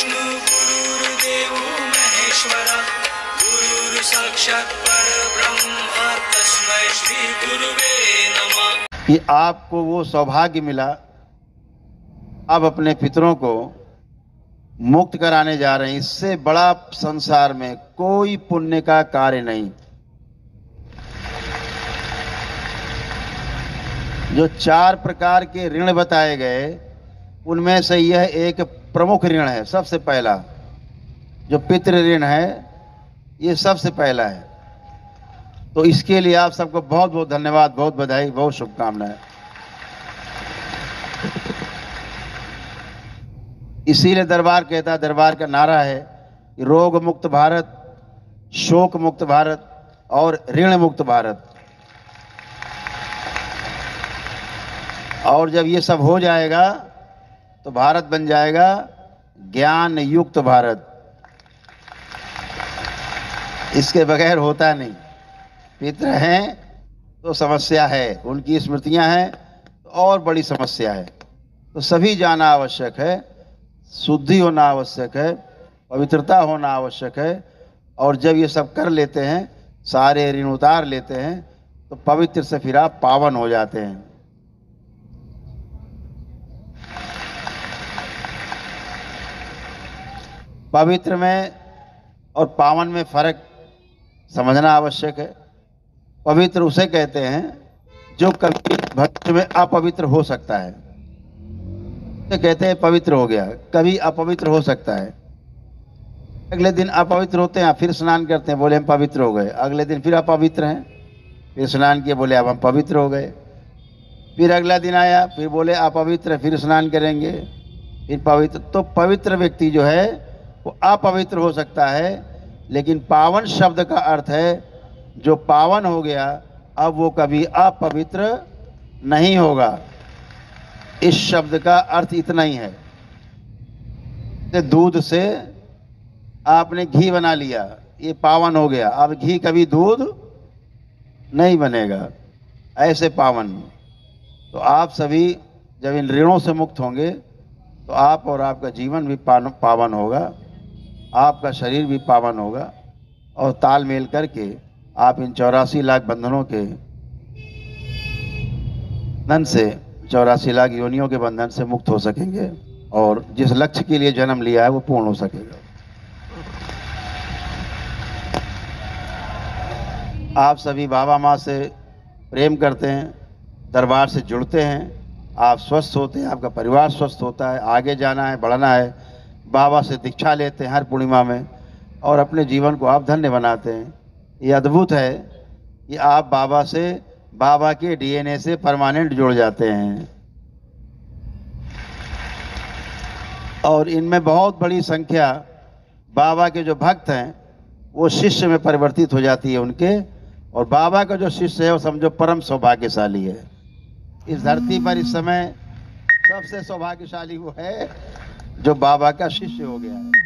विष्णु गुरुर्देवो महेश्वरा गुरुर् साक्षात् परब्रह्म तस्मै श्री गुरुवे नमः। कि आपको वो सौभाग्य मिला, आप अपने पितरों को मुक्त कराने जा रहे हैं। इससे बड़ा संसार में कोई पुण्य का कार्य नहीं। जो 4 प्रकार के ऋण बताए गए उनमें से यह एक प्रमुख ऋण है। सबसे पहला जो पितृ ऋण है, ये सबसे पहला है। तो इसके लिए आप सबको बहुत बहुत धन्यवाद, बहुत बधाई, बहुत शुभकामनाएं। इसीलिए दरबार कहता है, दरबार का नारा है रोग मुक्त भारत, शोक मुक्त भारत और ऋण मुक्त भारत। और जब ये सब हो जाएगा तो भारत बन जाएगा ज्ञान युक्त भारत। इसके बगैर होता नहीं। पितृ हैं तो समस्या है, उनकी स्मृतियां हैं तो और बड़ी समस्या है। तो सभी जाना आवश्यक है, शुद्धि होना आवश्यक है, पवित्रता होना आवश्यक है। और जब ये सब कर लेते हैं, सारे ऋण उतार लेते हैं, तो पवित्र से फिर आप पावन हो जाते हैं। पवित्र में और पावन में फर्क समझना आवश्यक है। पवित्र उसे कहते हैं जो कभी भक्ति में अपवित्र हो सकता है, तो कहते हैं पवित्र हो गया। कभी अपवित्र हो सकता है, अगले दिन अपवित्र होते हैं, फिर स्नान करते हैं, बोले हम पवित्र हो गए। अगले दिन फिर अपवित्र हैं, फिर स्नान किए, बोले अब हम पवित्र हो गए। फिर अगला दिन आया, फिर बोले अपवित्र, फिर स्नान करेंगे, फिर पवित्र। तो पवित्र व्यक्ति जो है वो अपवित्र हो सकता है, लेकिन पावन शब्द का अर्थ है जो पावन हो गया अब वो कभी अपवित्र नहीं होगा। इस शब्द का अर्थ इतना ही है। दूध से आपने घी बना लिया, ये पावन हो गया, अब घी कभी दूध नहीं बनेगा। ऐसे पावन। तो आप सभी जब इन ऋणों से मुक्त होंगे तो आप और आपका जीवन भी पावन होगा, आपका शरीर भी पावन होगा। और तालमेल करके आप इन 84 लाख बंधनों के बंधन से, 84 लाख योनियों के बंधन से मुक्त हो सकेंगे और जिस लक्ष्य के लिए जन्म लिया है वो पूर्ण हो सकेगा। आप सभी बाबा माँ से प्रेम करते हैं, दरबार से जुड़ते हैं, आप स्वस्थ होते हैं, आपका परिवार स्वस्थ होता है, आगे जाना है, बढ़ना है। बाबा से दीक्षा लेते हैं हर पूर्णिमा में और अपने जीवन को आप धन्य बनाते हैं। ये अद्भुत है कि आप बाबा से, बाबा के डीएनए से परमानेंट जुड़ जाते हैं। और इनमें बहुत बड़ी संख्या बाबा के जो भक्त हैं वो शिष्य में परिवर्तित हो जाती है उनके। और बाबा का जो शिष्य है वो समझो परम सौभाग्यशाली है। इस धरती पर इस समय सबसे सौभाग्यशाली वो है जो बाबा का शिष्य हो गया है।